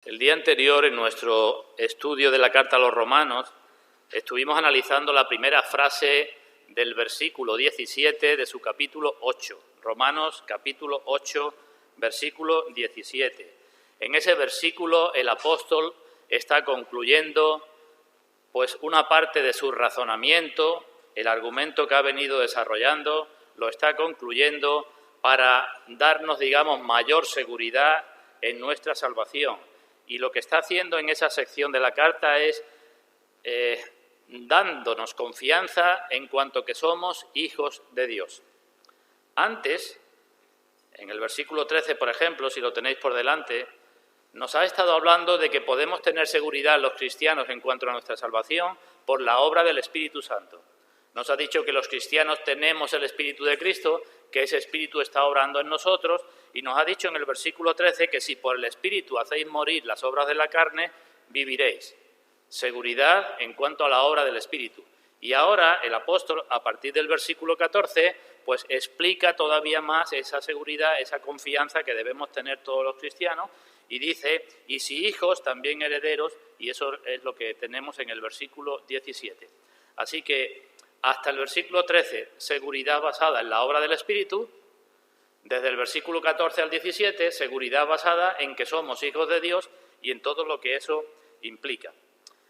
El día anterior, en nuestro estudio de la carta a los Romanos, estuvimos analizando la primera frase del versículo 17 de su capítulo 8. Romanos, capítulo 8, versículo 17. En ese versículo el apóstol está concluyendo pues una parte de su razonamiento, el argumento que ha venido desarrollando, lo está concluyendo para darnos, digamos, mayor seguridad en nuestra salvación. Y lo que está haciendo en esa sección de la carta es dándonos confianza en cuanto que somos hijos de Dios. Antes, en el versículo 13, por ejemplo, si lo tenéis por delante, nos ha estado hablando de que podemos tener seguridad los cristianos en cuanto a nuestra salvación por la obra del Espíritu Santo. Nos ha dicho que los cristianos tenemos el Espíritu de Cristo, que ese Espíritu está obrando en nosotros, y nos ha dicho en el versículo 13 que si por el Espíritu hacéis morir las obras de la carne, viviréis. Seguridad en cuanto a la obra del Espíritu. Y ahora el apóstol, a partir del versículo 14, pues explica todavía más esa seguridad, esa confianza que debemos tener todos los cristianos, y dice, y si hijos, también herederos, y eso es lo que tenemos en el versículo 17. Así que hasta el versículo 13, seguridad basada en la obra del Espíritu. Desde el versículo 14 al 17, seguridad basada en que somos hijos de Dios y en todo lo que eso implica.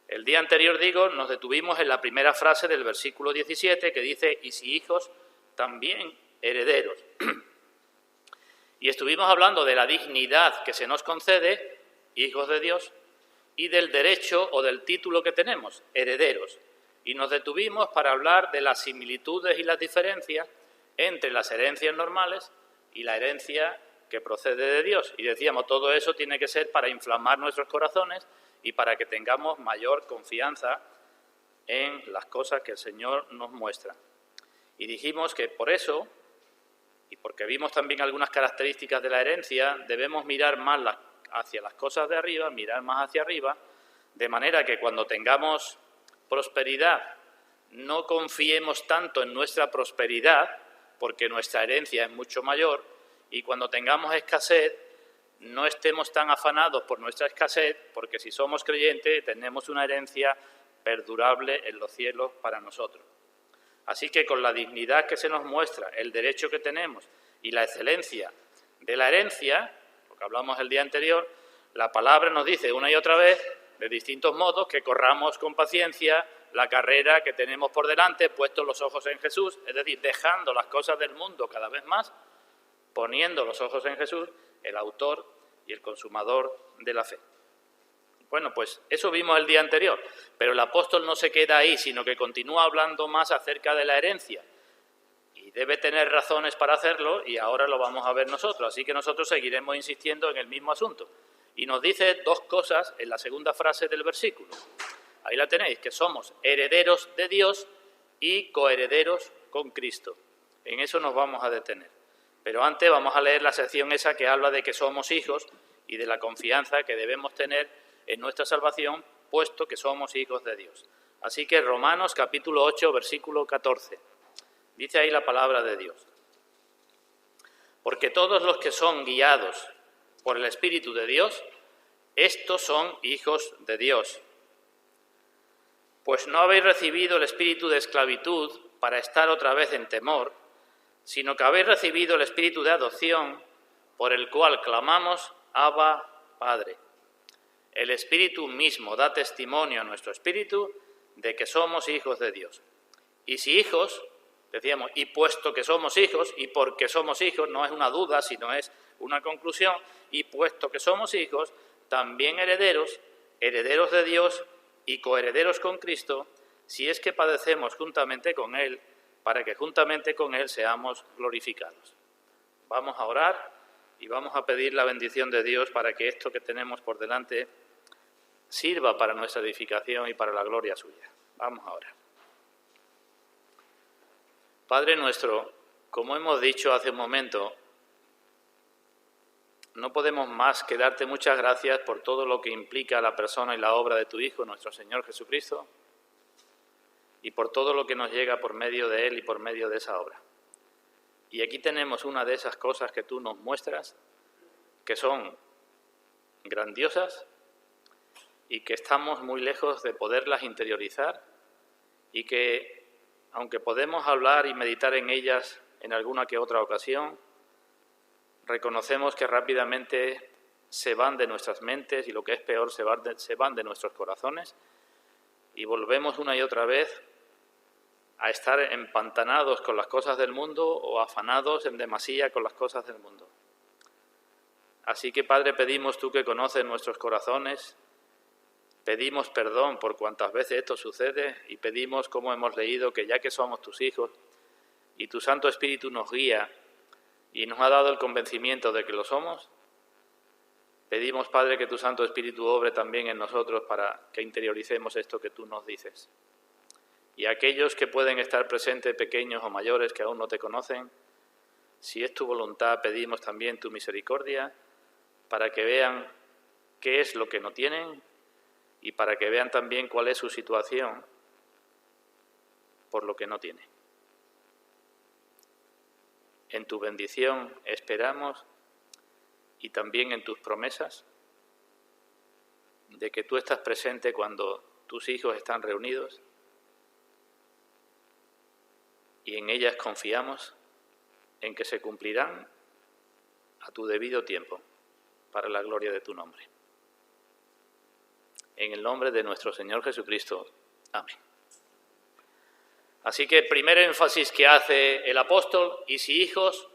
El día anterior, nos detuvimos en la primera frase del versículo 17 que dice, y si hijos, también herederos. Y estuvimos hablando de la dignidad que se nos concede, hijos de Dios, y del derecho o del título que tenemos, herederos. Y nos detuvimos para hablar de las similitudes y las diferencias entre las herencias normales y la herencia que procede de Dios. Y decíamos, todo eso tiene que ser para inflamar nuestros corazones y para que tengamos mayor confianza en las cosas que el Señor nos muestra. Y dijimos que por eso, y porque vimos también algunas características de la herencia, debemos mirar más hacia las cosas de arriba, mirar más hacia arriba, de manera que cuando tengamos prosperidad, no confiemos tanto en nuestra prosperidad, porque nuestra herencia es mucho mayor, y cuando tengamos escasez, no estemos tan afanados por nuestra escasez, porque si somos creyentes tenemos una herencia perdurable en los cielos para nosotros. Así que con la dignidad que se nos muestra, el derecho que tenemos y la excelencia de la herencia, lo que hablamos el día anterior, la palabra nos dice una y otra vez, de distintos modos, que corramos con paciencia la carrera que tenemos por delante, puestos los ojos en Jesús, es decir, dejando las cosas del mundo cada vez más, poniendo los ojos en Jesús, el autor y el consumador de la fe. Bueno, pues eso vimos el día anterior, pero el apóstol no se queda ahí, sino que continúa hablando más acerca de la herencia. Y debe tener razones para hacerlo, y ahora lo vamos a ver nosotros, así que nosotros seguiremos insistiendo en el mismo asunto. Y nos dice dos cosas en la segunda frase del versículo. Ahí la tenéis, que somos herederos de Dios y coherederos con Cristo. En eso nos vamos a detener. Pero antes vamos a leer la sección esa que habla de que somos hijos y de la confianza que debemos tener en nuestra salvación, puesto que somos hijos de Dios. Así que Romanos capítulo 8, versículo 14. Dice ahí la palabra de Dios. Porque todos los que son guiados por el Espíritu de Dios, estos son hijos de Dios. Pues no habéis recibido el espíritu de esclavitud para estar otra vez en temor, sino que habéis recibido el espíritu de adopción, por el cual clamamos, Abba, Padre. El Espíritu mismo da testimonio a nuestro espíritu de que somos hijos de Dios. Y si hijos, decíamos, y puesto que somos hijos, y porque somos hijos, no es una duda, sino es una conclusión, y puesto que somos hijos, también herederos, herederos de Dios y coherederos con Cristo, si es que padecemos juntamente con Él, para que juntamente con Él seamos glorificados. Vamos a orar y vamos a pedir la bendición de Dios para que esto que tenemos por delante sirva para nuestra edificación y para la gloria suya. Vamos a orar. Padre nuestro, como hemos dicho hace un momento, no podemos más que darte muchas gracias por todo lo que implica la persona y la obra de tu Hijo, nuestro Señor Jesucristo. y por todo lo que nos llega por medio de Él y por medio de esa obra. Y aquí tenemos una de esas cosas que tú nos muestras, que son grandiosas y que estamos muy lejos de poderlas interiorizar y que, aunque podemos hablar y meditar en ellas en alguna que otra ocasión, reconocemos que rápidamente se van de nuestras mentes y, lo que es peor, se van de nuestros corazones y volvemos una y otra vez a estar empantanados con las cosas del mundo o afanados en demasía con las cosas del mundo. Así que, Padre, pedimos, tú que conoces nuestros corazones, pedimos perdón por cuantas veces esto sucede y pedimos, como hemos leído, que ya que somos tus hijos y tu Santo Espíritu nos guía y nos ha dado el convencimiento de que lo somos, pedimos, Padre, que tu Santo Espíritu obre también en nosotros para que interioricemos esto que tú nos dices. Y aquellos que pueden estar presentes, pequeños o mayores, que aún no te conocen, si es tu voluntad, pedimos también tu misericordia para que vean qué es lo que no tienen y para que vean también cuál es su situación por lo que no tienen. En tu bendición esperamos y también en tus promesas de que tú estás presente cuando tus hijos están reunidos y en ellas confiamos en que se cumplirán a tu debido tiempo para la gloria de tu nombre. En el nombre de nuestro Señor Jesucristo. Amén. Así que primer énfasis que hace el apóstol, y si hijos,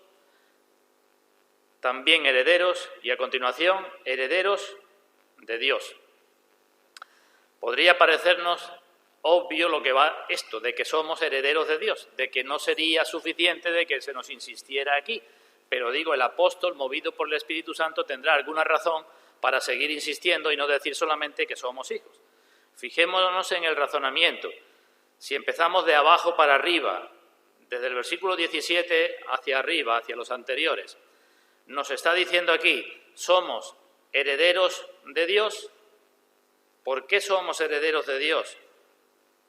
también herederos, y a continuación, herederos de Dios. Podría parecernos obvio lo que va esto, de que somos herederos de Dios, de que no sería suficiente de que se nos insistiera aquí. Pero digo, el apóstol, movido por el Espíritu Santo, tendrá alguna razón para seguir insistiendo y no decir solamente que somos hijos. Fijémonos en el razonamiento. Si empezamos de abajo para arriba, desde el versículo 17 hacia arriba, hacia los anteriores, nos está diciendo aquí, somos herederos de Dios. ¿Por qué somos herederos de Dios?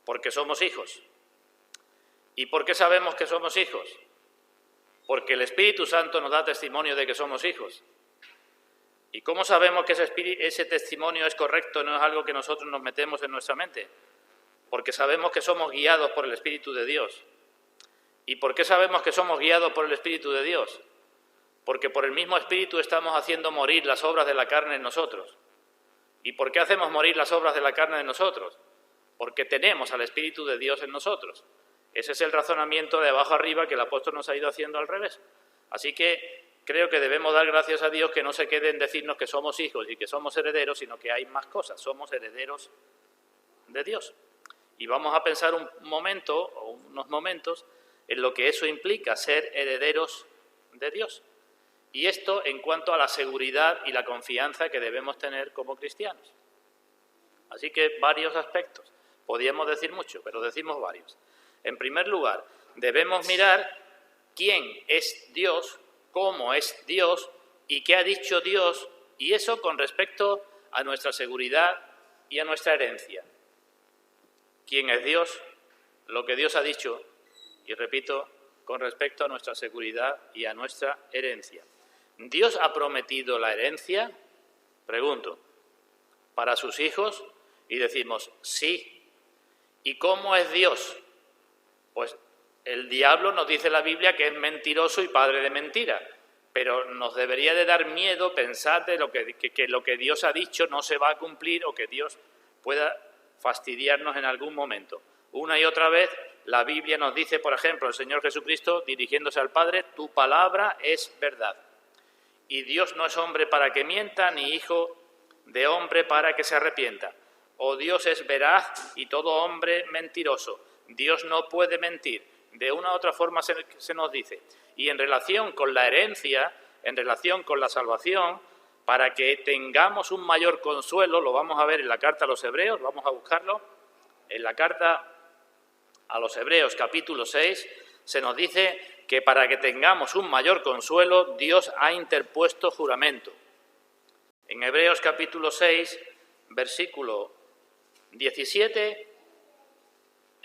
Porque somos hijos. ¿Y por qué sabemos que somos hijos? Porque el Espíritu Santo nos da testimonio de que somos hijos. ¿Y cómo sabemos que ese testimonio es correcto, no es algo que nosotros nos metemos en nuestra mente? Porque sabemos que somos guiados por el Espíritu de Dios. ¿Y por qué sabemos que somos guiados por el Espíritu de Dios? Porque por el mismo Espíritu estamos haciendo morir las obras de la carne en nosotros. ¿Y por qué hacemos morir las obras de la carne en nosotros? Porque tenemos al Espíritu de Dios en nosotros. Ese es el razonamiento de abajo arriba que el apóstol nos ha ido haciendo al revés. Así que creo que debemos dar gracias a Dios que no se quede en decirnos que somos hijos y que somos herederos, sino que hay más cosas. Somos herederos de Dios. Y vamos a pensar un momento, o unos momentos, en lo que eso implica, ser herederos de Dios. Y esto en cuanto a la seguridad y la confianza que debemos tener como cristianos. Así que varios aspectos. Podríamos decir mucho, pero decimos varios. En primer lugar, debemos mirar quién es Dios, cómo es Dios y qué ha dicho Dios, y eso con respecto a nuestra seguridad y a nuestra herencia. ¿Quién es Dios? Lo que Dios ha dicho, y repito, con respecto a nuestra seguridad y a nuestra herencia. ¿Dios ha prometido la herencia? Pregunto. ¿Para sus hijos? Y decimos, sí. ¿Y cómo es Dios? Pues el diablo nos dice la Biblia que es mentiroso y padre de mentira, pero nos debería de dar miedo pensar de que lo que Dios ha dicho no se va a cumplir o que Dios pueda fastidiarnos en algún momento. Una y otra vez la Biblia nos dice, por ejemplo, el Señor Jesucristo dirigiéndose al Padre, tu palabra es verdad. Y Dios no es hombre para que mienta, ni hijo de hombre para que se arrepienta. O Dios es veraz y todo hombre mentiroso. Dios no puede mentir. De una u otra forma se nos dice. Y en relación con la herencia, en relación con la salvación, para que tengamos un mayor consuelo, lo vamos a ver en la carta a los Hebreos, vamos a buscarlo, en la carta a los Hebreos capítulo 6, se nos dice que para que tengamos un mayor consuelo, Dios ha interpuesto juramento. En Hebreos capítulo 6, versículo 17,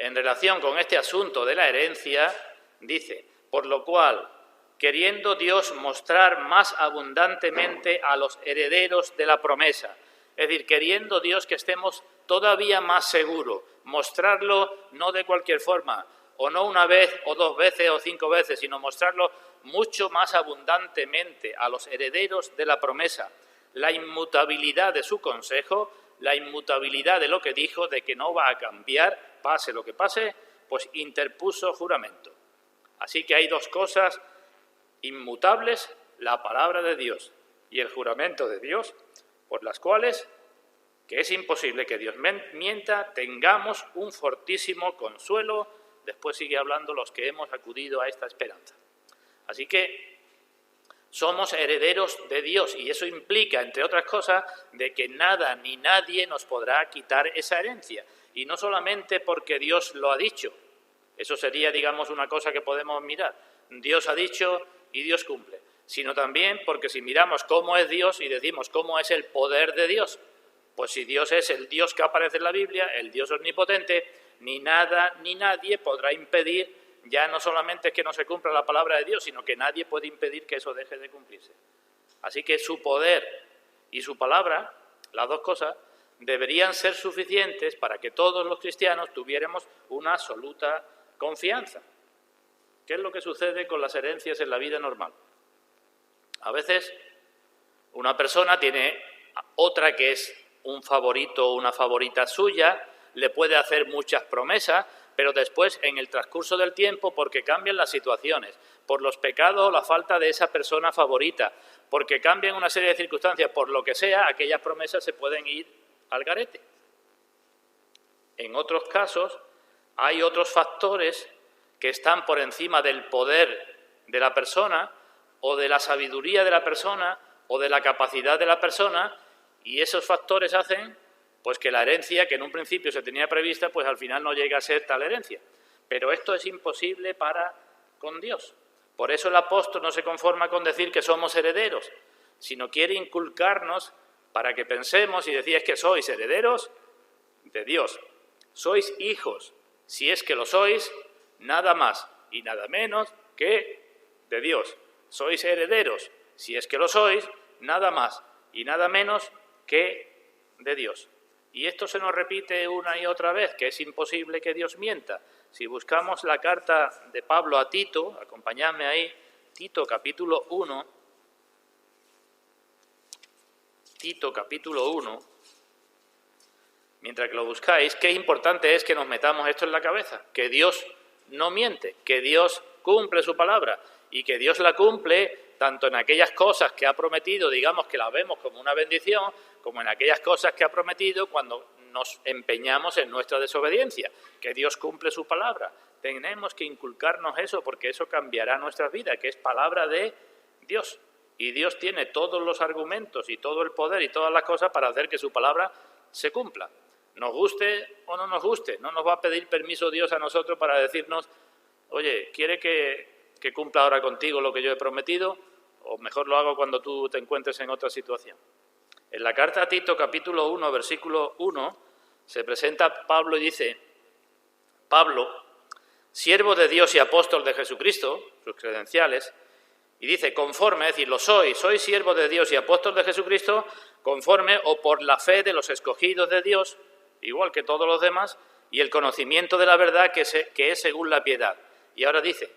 en relación con este asunto de la herencia, dice, por lo cual, queriendo Dios mostrar más abundantemente a los herederos de la promesa, es decir, queriendo Dios que estemos todavía más seguros, mostrarlo no de cualquier forma, o no una vez, o 2 veces, o 5 veces, sino mostrarlo mucho más abundantemente a los herederos de la promesa, la inmutabilidad de su consejo, la inmutabilidad de lo que dijo, de que no va a cambiar, pase lo que pase, pues interpuso juramento. Así que hay 2 cosas inmutables, la palabra de Dios y el juramento de Dios, por las cuales, que es imposible que Dios mienta, tengamos un fortísimo consuelo. Después sigue hablando los que hemos acudido a esta esperanza. Así que somos herederos de Dios y eso implica, entre otras cosas, de que nada ni nadie nos podrá quitar esa herencia. Y no solamente porque Dios lo ha dicho, eso sería, digamos, una cosa que podemos mirar. Dios ha dicho y Dios cumple, sino también porque si miramos cómo es Dios y decimos cómo es el poder de Dios, pues si Dios es el Dios que aparece en la Biblia, el Dios omnipotente, ni nada ni nadie podrá impedir, ya no solamente que no se cumpla la palabra de Dios, sino que nadie puede impedir que eso deje de cumplirse. Así que su poder y su palabra, las 2 cosas, deberían ser suficientes para que todos los cristianos tuviéramos una absoluta confianza. ¿Qué es lo que sucede con las herencias en la vida normal? A veces una persona tiene otra que es un favorito o una favorita suya, le puede hacer muchas promesas, pero después, en el transcurso del tiempo, porque cambian las situaciones, por los pecados o la falta de esa persona favorita, porque cambian una serie de circunstancias, por lo que sea, aquellas promesas se pueden ir al garete. En otros casos, hay otros factores que están por encima del poder de la persona, o de la sabiduría de la persona, o de la capacidad de la persona, y esos factores hacen pues que la herencia, que en un principio se tenía prevista, pues al final no llega a ser tal herencia. Pero esto es imposible con Dios. Por eso el apóstol no se conforma con decir que somos herederos, sino quiere inculcarnos para que pensemos y decir, es que sois herederos de Dios. Sois hijos, si es que lo sois, nada más y nada menos que de Dios. Sois herederos, si es que lo sois, nada más y nada menos que de Dios. Y esto se nos repite una y otra vez, que es imposible que Dios mienta. Si buscamos la carta de Pablo a Tito, acompañadme ahí, Tito capítulo 1, mientras que lo buscáis, qué importante es que nos metamos esto en la cabeza, que Dios no miente, que Dios cumple su palabra y que Dios la cumple tanto en aquellas cosas que ha prometido, digamos que las vemos como una bendición, como en aquellas cosas que ha prometido cuando nos empeñamos en nuestra desobediencia, que Dios cumple su palabra. Tenemos que inculcarnos eso porque eso cambiará nuestras vidas, que es palabra de Dios. Y Dios tiene todos los argumentos y todo el poder y todas las cosas para hacer que su palabra se cumpla. Nos guste o no nos guste, no nos va a pedir permiso Dios a nosotros para decirnos, oye, ¿quiere que cumpla ahora contigo lo que yo he prometido? O mejor lo hago cuando tú te encuentres en otra situación. En la carta a Tito, capítulo 1, versículo 1, se presenta Pablo y dice, Pablo, siervo de Dios y apóstol de Jesucristo, sus credenciales, y dice, conforme, es decir, soy siervo de Dios y apóstol de Jesucristo, conforme o por la fe de los escogidos de Dios, igual que todos los demás, y el conocimiento de la verdad que es según la piedad. Y ahora dice,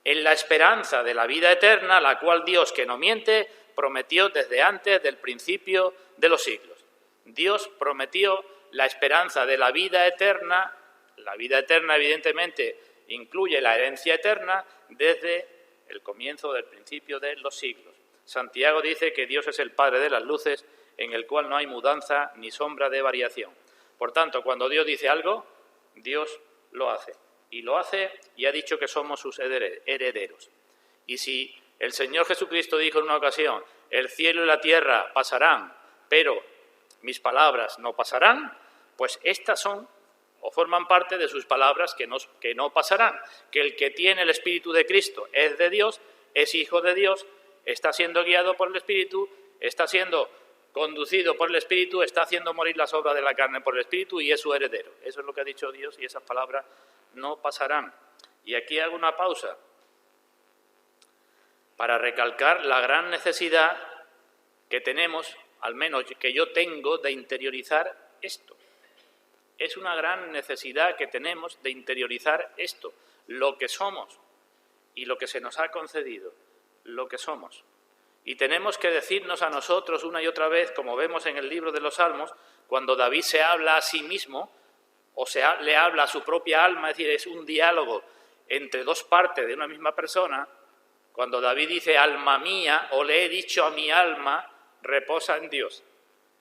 en la esperanza de la vida eterna, la cual Dios, que no miente, prometió desde antes del principio de los siglos. Dios prometió la esperanza de la vida eterna. La vida eterna, evidentemente, incluye la herencia eterna desde el comienzo del principio de los siglos. Santiago dice que Dios es el Padre de las luces, en el cual no hay mudanza ni sombra de variación. Por tanto, cuando Dios dice algo, Dios lo hace. Y lo hace y ha dicho que somos sus herederos. Y si el Señor Jesucristo dijo en una ocasión, el cielo y la tierra pasarán, pero mis palabras no pasarán, pues estas son o forman parte de sus palabras que no pasarán. Que el que tiene el Espíritu de Cristo es de Dios, es hijo de Dios, está siendo guiado por el Espíritu, está siendo conducido por el Espíritu, está haciendo morir las obras de la carne por el Espíritu y es su heredero. Eso es lo que ha dicho Dios y esas palabras no pasarán. Y aquí hago una pausa para recalcar la gran necesidad que tenemos, al menos que yo tengo, de interiorizar esto. Es una gran necesidad que tenemos de interiorizar esto, lo que somos y lo que se nos ha concedido, lo que somos. Y tenemos que decirnos a nosotros una y otra vez, como vemos en el libro de los Salmos, cuando David se habla a sí mismo, o le habla a su propia alma, es decir, es un diálogo entre dos partes de una misma persona. Cuando David dice, alma mía, o le he dicho a mi alma, reposa en Dios.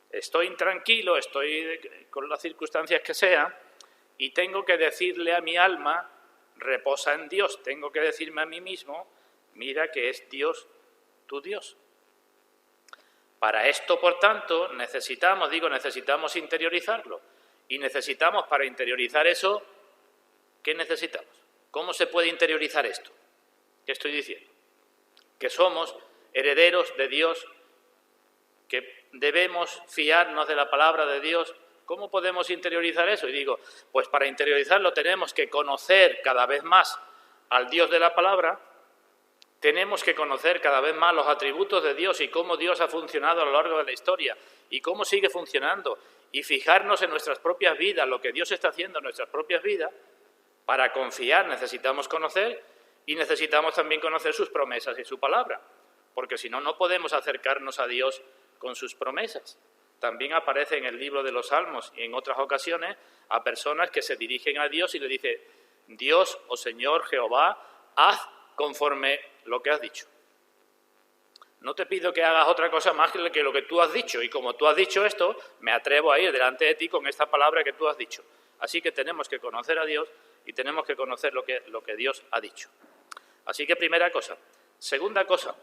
Estoy intranquilo, estoy con las circunstancias que sean, y tengo que decirle a mi alma, reposa en Dios. Tengo que decirme a mí mismo, mira que es Dios tu Dios. Para esto, por tanto, necesitamos interiorizarlo. Y necesitamos, para interiorizar eso, ¿qué necesitamos? ¿Cómo se puede interiorizar esto? ¿Qué estoy diciendo? Que somos herederos de Dios, que debemos fiarnos de la palabra de Dios. ¿Cómo podemos interiorizar eso? Y digo, pues para interiorizarlo tenemos que conocer cada vez más al Dios de la palabra, tenemos que conocer cada vez más los atributos de Dios y cómo Dios ha funcionado a lo largo de la historia y cómo sigue funcionando, y fijarnos en nuestras propias vidas, lo que Dios está haciendo en nuestras propias vidas. Para confiar necesitamos conocer, y necesitamos también conocer sus promesas y su palabra, porque si no, no podemos acercarnos a Dios con sus promesas. También aparece en el libro de los Salmos y en otras ocasiones a personas que se dirigen a Dios y le dicen, Dios o Señor Jehová, haz conforme lo que has dicho. No te pido que hagas otra cosa más que lo que tú has dicho, y como tú has dicho esto, me atrevo a ir delante de ti con esta palabra que tú has dicho. Así que tenemos que conocer a Dios y tenemos que conocer lo que Dios ha dicho. Así que primera cosa. Segunda cosa,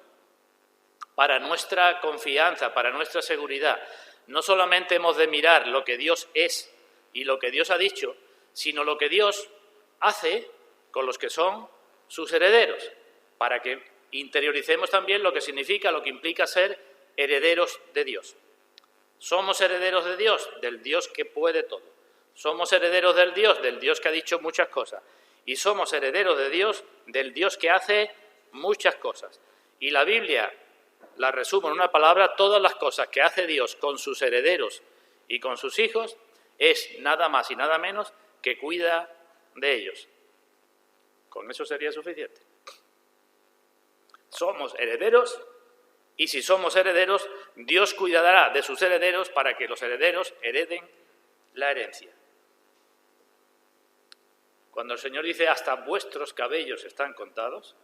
para nuestra confianza, para nuestra seguridad, no solamente hemos de mirar lo que Dios es y lo que Dios ha dicho, sino lo que Dios hace con los que son sus herederos, para que interioricemos también lo que significa, lo que implica ser herederos de Dios. Somos herederos de Dios, del Dios que puede todo. Somos herederos del Dios que ha dicho muchas cosas. Y somos herederos de Dios, del Dios que hace muchas cosas. Y la Biblia la resumo en una palabra: todas las cosas que hace Dios con sus herederos y con sus hijos es nada más y nada menos que cuida de ellos. Con eso sería suficiente. Somos herederos, y si somos herederos, Dios cuidará de sus herederos para que los herederos hereden la herencia. Cuando el Señor dice, hasta vuestros cabellos están contados,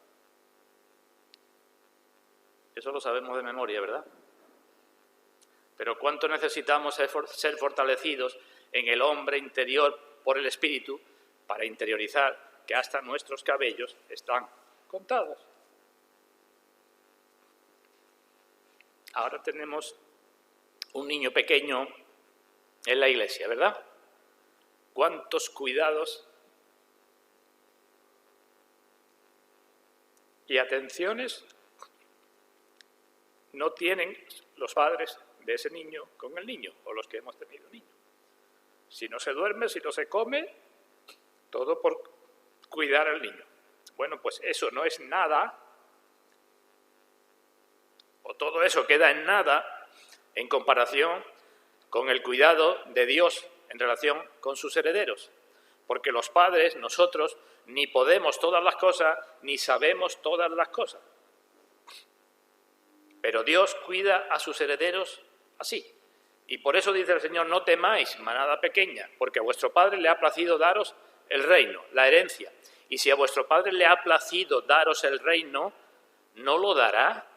eso lo sabemos de memoria, ¿verdad? Pero ¿cuánto necesitamos ser fortalecidos en el hombre interior por el Espíritu para interiorizar que hasta nuestros cabellos están contados? Ahora tenemos un niño pequeño en la iglesia, ¿verdad? ¿Cuántos cuidados y atenciones no tienen los padres de ese niño con el niño, o los que hemos tenido niños? Si no se duerme, si no se come, todo por cuidar al niño. Bueno, pues eso no es nada, o todo eso queda en nada en comparación con el cuidado de Dios en relación con sus herederos. Porque los padres, nosotros, ni podemos todas las cosas, ni sabemos todas las cosas. Pero Dios cuida a sus herederos así. Y por eso dice el Señor, no temáis, manada pequeña, porque a vuestro Padre le ha placido daros el reino, la herencia. Y si a vuestro Padre le ha placido daros el reino, ¿no lo dará?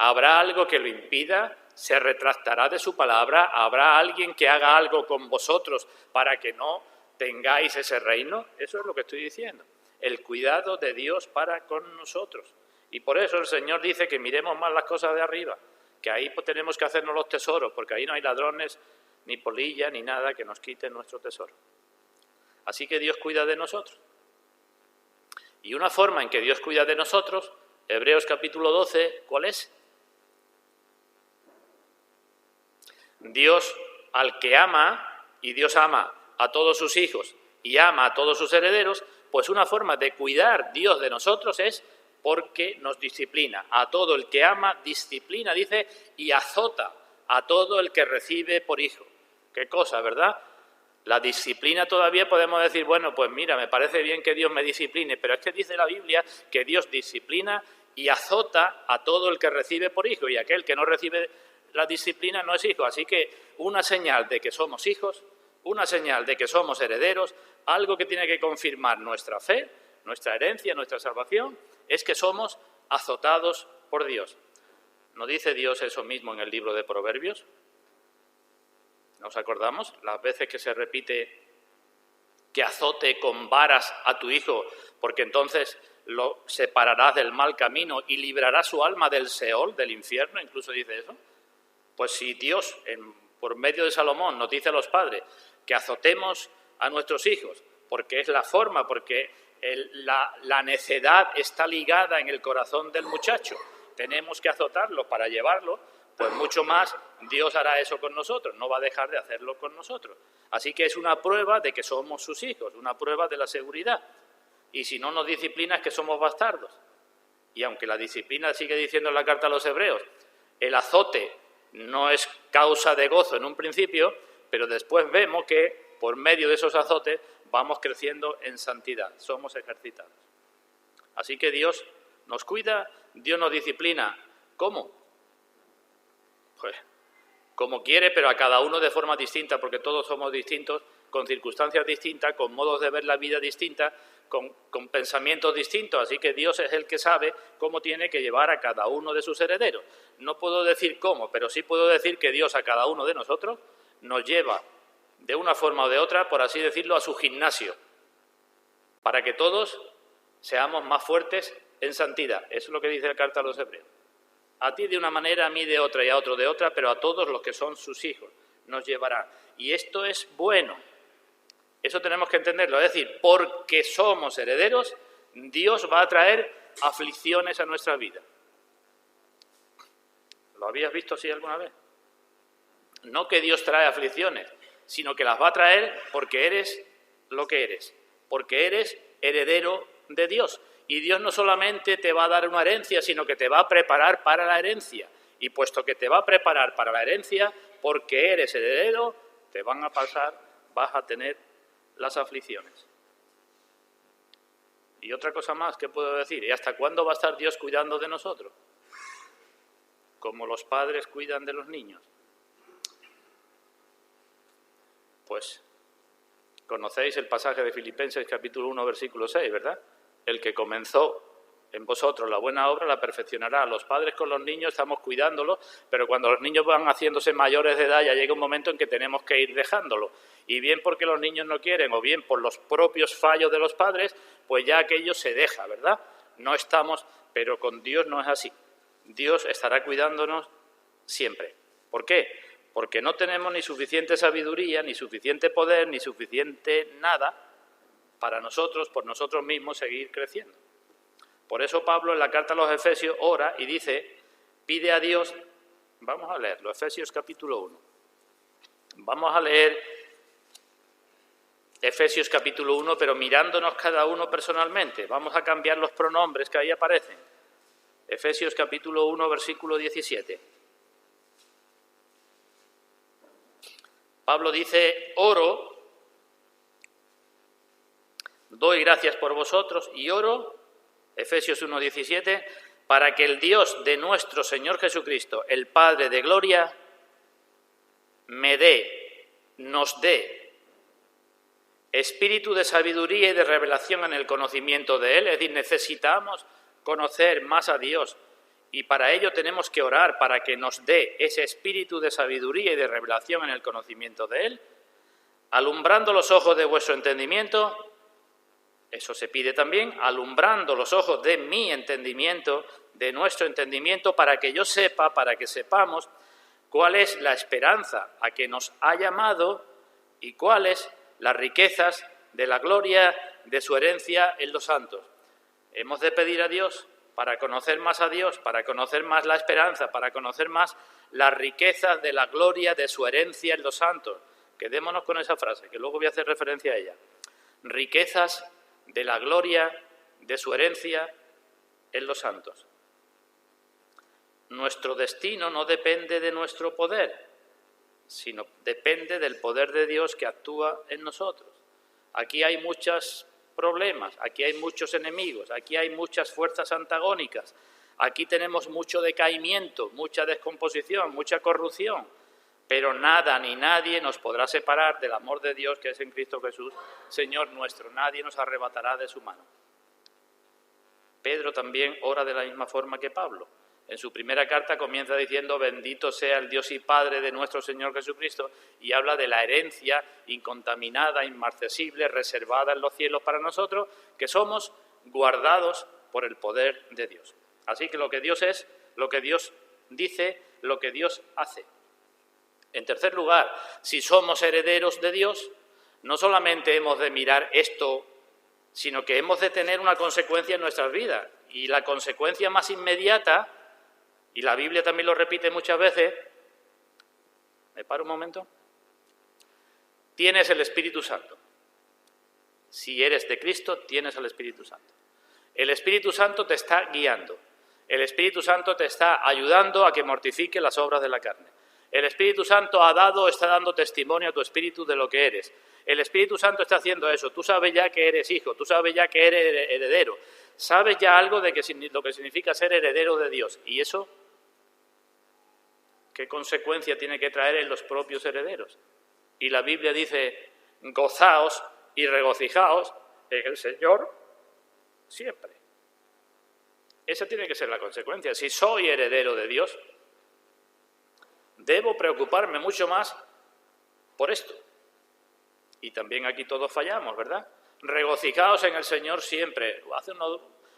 ¿Habrá algo que lo impida? ¿Se retractará de su palabra? ¿Habrá alguien que haga algo con vosotros para que no tengáis ese reino? Eso es lo que estoy diciendo. El cuidado de Dios para con nosotros. Y por eso el Señor dice que miremos más las cosas de arriba, que ahí tenemos que hacernos los tesoros, porque ahí no hay ladrones, ni polilla, ni nada que nos quite nuestro tesoro. Así que Dios cuida de nosotros. Y una forma en que Dios cuida de nosotros, Hebreos capítulo 12, ¿cuál es? Dios al que ama, y Dios ama a todos sus hijos, y ama a todos sus herederos, pues una forma de cuidar Dios de nosotros es porque nos disciplina. A todo el que ama, disciplina, dice, y azota a todo el que recibe por hijo. Qué cosa, ¿verdad? La disciplina todavía podemos decir, bueno, pues mira, me parece bien que Dios me discipline, pero es que dice la Biblia que Dios disciplina y azota a todo el que recibe por hijo, y aquel que no recibe la disciplina no es hijo. Así que una señal de que somos hijos, una señal de que somos herederos, algo que tiene que confirmar nuestra fe, nuestra herencia, nuestra salvación, es que somos azotados por Dios. ¿No dice Dios eso mismo en el libro de Proverbios? ¿Nos acordamos? Las veces que se repite que azote con varas a tu hijo, porque entonces lo separarás del mal camino y librarás su alma del Seol, del infierno, incluso dice eso. Pues si Dios, por medio de Salomón, nos dice a los padres que azotemos a nuestros hijos, porque es la forma, porque la necedad está ligada en el corazón del muchacho, tenemos que azotarlo para llevarlo, pues mucho más Dios hará eso con nosotros, no va a dejar de hacerlo con nosotros. Así que es una prueba de que somos sus hijos, una prueba de la seguridad. Y si no nos disciplina es que somos bastardos. Y aunque la disciplina sigue diciendo en la carta a los hebreos, el azote no es causa de gozo en un principio, pero después vemos que por medio de esos azotes vamos creciendo en santidad, somos ejercitados. Así que Dios nos cuida, Dios nos disciplina. ¿Cómo? Pues como quiere, pero a cada uno de forma distinta, porque todos somos distintos, con circunstancias distintas, con modos de ver la vida distintas, con pensamientos distintos. Así que Dios es el que sabe cómo tiene que llevar a cada uno de sus herederos. No puedo decir cómo, pero sí puedo decir que Dios a cada uno de nosotros nos lleva de una forma o de otra, por así decirlo, a su gimnasio, para que todos seamos más fuertes en santidad. Eso es lo que dice la carta a los hebreos. A ti de una manera, a mí de otra y a otro de otra, pero a todos los que son sus hijos nos llevará. Y esto es bueno. Eso tenemos que entenderlo. Es decir, porque somos herederos, Dios va a traer aflicciones a nuestra vida. ¿Lo habías visto así alguna vez? No que Dios trae aflicciones, sino que las va a traer porque eres lo que eres, porque eres heredero de Dios. Y Dios no solamente te va a dar una herencia, sino que te va a preparar para la herencia. Y puesto que te va a preparar para la herencia, porque eres heredero, te van a pasar, vas a tener las aflicciones. Y otra cosa más que puedo decir, ¿y hasta cuándo va a estar Dios cuidando de nosotros? Como los padres cuidan de los niños. Pues conocéis el pasaje de Filipenses capítulo 1, versículo 6, ¿verdad? El que comenzó en vosotros la buena obra la perfeccionará. Los padres con los niños estamos cuidándolos, pero cuando los niños van haciéndose mayores de edad ya llega un momento en que tenemos que ir dejándolos. Y bien porque los niños no quieren o bien por los propios fallos de los padres, pues ya aquello se deja, ¿verdad? No estamos, pero con Dios no es así. Dios estará cuidándonos siempre. ¿Por qué? Porque no tenemos ni suficiente sabiduría, ni suficiente poder, ni suficiente nada para nosotros, por nosotros mismos, seguir creciendo. Por eso Pablo en la carta a los Efesios ora y dice, pide a Dios, vamos a leerlo, Efesios capítulo 1. Vamos a leer Efesios capítulo 1, pero mirándonos cada uno personalmente. Vamos a cambiar los pronombres que ahí aparecen. Efesios capítulo 1, versículo 17. Pablo dice, oro, doy gracias por vosotros y oro, Efesios 1, 17, para que el Dios de nuestro Señor Jesucristo, el Padre de gloria, nos dé espíritu de sabiduría y de revelación en el conocimiento de Él. Es decir, necesitamos conocer más a Dios y para ello tenemos que orar para que nos dé ese espíritu de sabiduría y de revelación en el conocimiento de Él, alumbrando los ojos de vuestro entendimiento. Eso se pide también, alumbrando los ojos de mi entendimiento, de nuestro entendimiento, para que yo sepa, para que sepamos cuál es la esperanza a que nos ha llamado y cuáles las riquezas de la gloria de su herencia en los santos. Hemos de pedir a Dios para conocer más a Dios, para conocer más la esperanza, para conocer más las riquezas de la gloria de su herencia en los santos. Quedémonos con esa frase, que luego voy a hacer referencia a ella. riquezas de la gloria de su herencia en los santos. Nuestro destino no depende de nuestro poder, sino depende del poder de Dios que actúa en nosotros. Aquí hay muchos problemas, aquí hay muchos enemigos, aquí hay muchas fuerzas antagónicas, aquí tenemos mucho decaimiento, mucha descomposición, mucha corrupción, pero nada ni nadie nos podrá separar del amor de Dios que es en Cristo Jesús, Señor nuestro. Nadie nos arrebatará de su mano. Pedro también ora de la misma forma que Pablo. En su primera carta comienza diciendo: bendito sea el Dios y Padre de nuestro Señor Jesucristo, y habla de la herencia incontaminada, inmarcesible, reservada en los cielos para nosotros, que somos guardados por el poder de Dios. Así que lo que Dios es, lo que Dios dice, lo que Dios hace. En tercer lugar, si somos herederos de Dios, no solamente hemos de mirar esto, sino que hemos de tener una consecuencia en nuestras vidas. Y la consecuencia más inmediata, y la Biblia también lo repite muchas veces, ¿me paro un momento? Tienes el Espíritu Santo. Si eres de Cristo, tienes el Espíritu Santo. El Espíritu Santo te está guiando. El Espíritu Santo te está ayudando a que mortifique las obras de la carne. El Espíritu Santo está dando testimonio a tu espíritu de lo que eres. El Espíritu Santo está haciendo eso. Tú sabes ya que eres hijo, tú sabes ya que eres heredero. Sabes ya algo de lo que significa ser heredero de Dios. ¿Y eso qué consecuencia tiene que traer en los propios herederos? Y la Biblia dice: gozaos y regocijaos en el Señor siempre. Esa tiene que ser la consecuencia. Si soy heredero de Dios, debo preocuparme mucho más por esto. Y también aquí todos fallamos, ¿verdad? Regocijaos en el Señor siempre.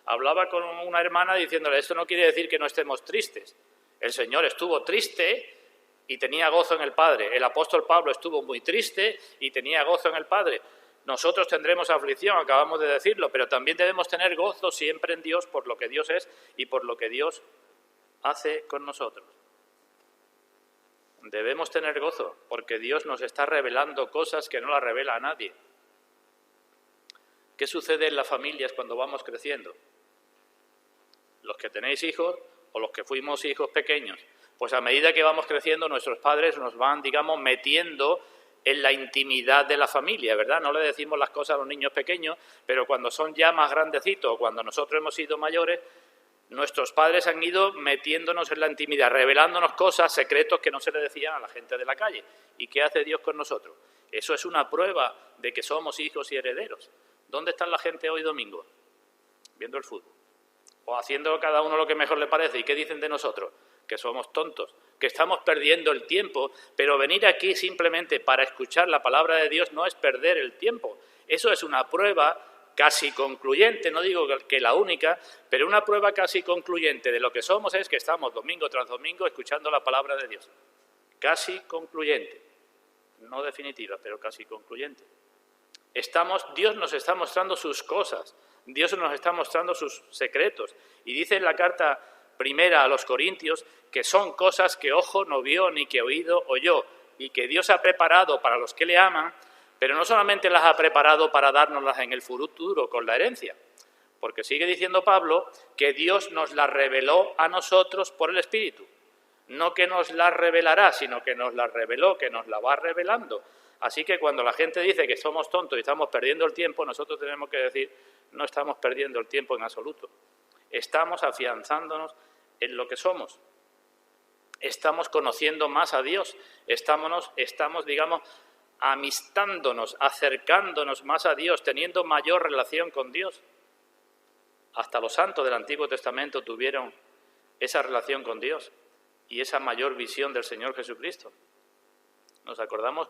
Hablaba con una hermana diciéndole: esto no quiere decir que no estemos tristes. El Señor estuvo triste y tenía gozo en el Padre. El apóstol Pablo estuvo muy triste y tenía gozo en el Padre. Nosotros tendremos aflicción, acabamos de decirlo, pero también debemos tener gozo siempre en Dios por lo que Dios es y por lo que Dios hace con nosotros. Debemos tener gozo porque Dios nos está revelando cosas que no las revela a nadie. ¿Qué sucede en las familias cuando vamos creciendo? Los que tenéis hijos o los que fuimos hijos pequeños, pues a medida que vamos creciendo nuestros padres nos van, metiendo en la intimidad de la familia, ¿verdad? No le decimos las cosas a los niños pequeños, pero cuando son ya más grandecitos o cuando nosotros hemos sido mayores, nuestros padres han ido metiéndonos en la intimidad, revelándonos cosas, secretos que no se le decían a la gente de la calle. ¿Y qué hace Dios con nosotros? Eso es una prueba de que somos hijos y herederos. ¿Dónde está la gente hoy domingo? Viendo el fútbol. O haciendo cada uno lo que mejor le parece. ¿Y qué dicen de nosotros? Que somos tontos, que estamos perdiendo el tiempo, pero venir aquí simplemente para escuchar la palabra de Dios no es perder el tiempo. Eso es una prueba casi concluyente, no digo que la única, pero una prueba casi concluyente de lo que somos es que estamos domingo tras domingo escuchando la palabra de Dios. Casi concluyente, no definitiva, pero casi concluyente. Dios nos está mostrando sus cosas, Dios nos está mostrando sus secretos. Y dice en la carta primera a los Corintios que son cosas que ojo no vio ni que oído oyó, y que Dios ha preparado para los que le aman, pero no solamente las ha preparado para dárnoslas en el futuro con la herencia, porque sigue diciendo Pablo que Dios nos las reveló a nosotros por el Espíritu. No que nos las revelará, sino que nos las reveló, que nos la va revelando. Así que cuando la gente dice que somos tontos y estamos perdiendo el tiempo, nosotros tenemos que decir: no estamos perdiendo el tiempo en absoluto. Estamos afianzándonos en lo que somos. Estamos conociendo más a Dios. Estamos amistándonos, acercándonos más a Dios, teniendo mayor relación con Dios. Hasta los santos del Antiguo Testamento tuvieron esa relación con Dios y esa mayor visión del Señor Jesucristo. ¿Nos acordamos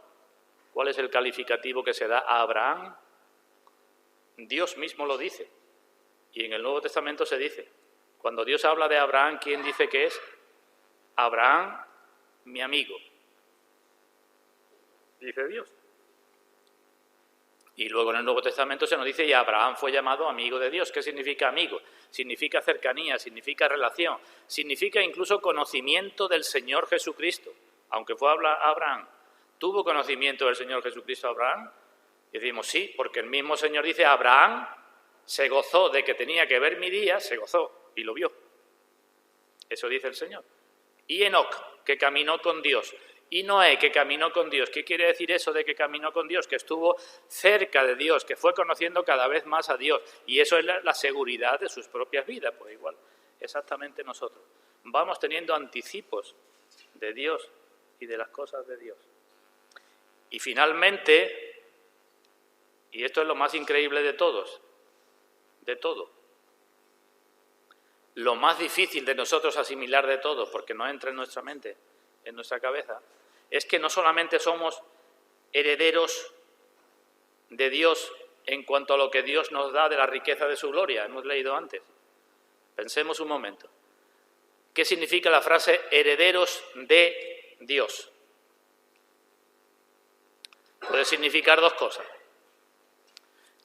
cuál es el calificativo que se da a Abraham? Dios mismo lo dice. Y en el Nuevo Testamento se dice, cuando Dios habla de Abraham, ¿quién dice que es? Abraham, mi amigo. Dice Dios. Y luego en el Nuevo Testamento se nos dice: y Abraham fue llamado amigo de Dios. ¿Qué significa amigo? Significa cercanía, significa relación, significa incluso conocimiento del Señor Jesucristo. Aunque fue Abraham, ¿tuvo conocimiento del Señor Jesucristo Abraham? Y decimos, sí, porque el mismo Señor dice, Abraham se gozó de que tenía que ver mi día, se gozó y lo vio. Eso dice el Señor. Y Enoc, que caminó con Dios. Y Noé, que caminó con Dios. ¿Qué quiere decir eso de que caminó con Dios? Que estuvo cerca de Dios, que fue conociendo cada vez más a Dios. Y eso es la seguridad de sus propias vidas. Pues igual, exactamente nosotros. Vamos teniendo anticipos de Dios y de las cosas de Dios. Y finalmente, y esto es lo más increíble de todos, de todo, lo más difícil de nosotros asimilar de todo, porque no entra en nuestra mente, en nuestra cabeza, es que no solamente somos herederos de Dios en cuanto a lo que Dios nos da de la riqueza de su gloria, hemos leído antes. Pensemos un momento. ¿Qué significa la frase herederos de Dios? Puede significar dos cosas.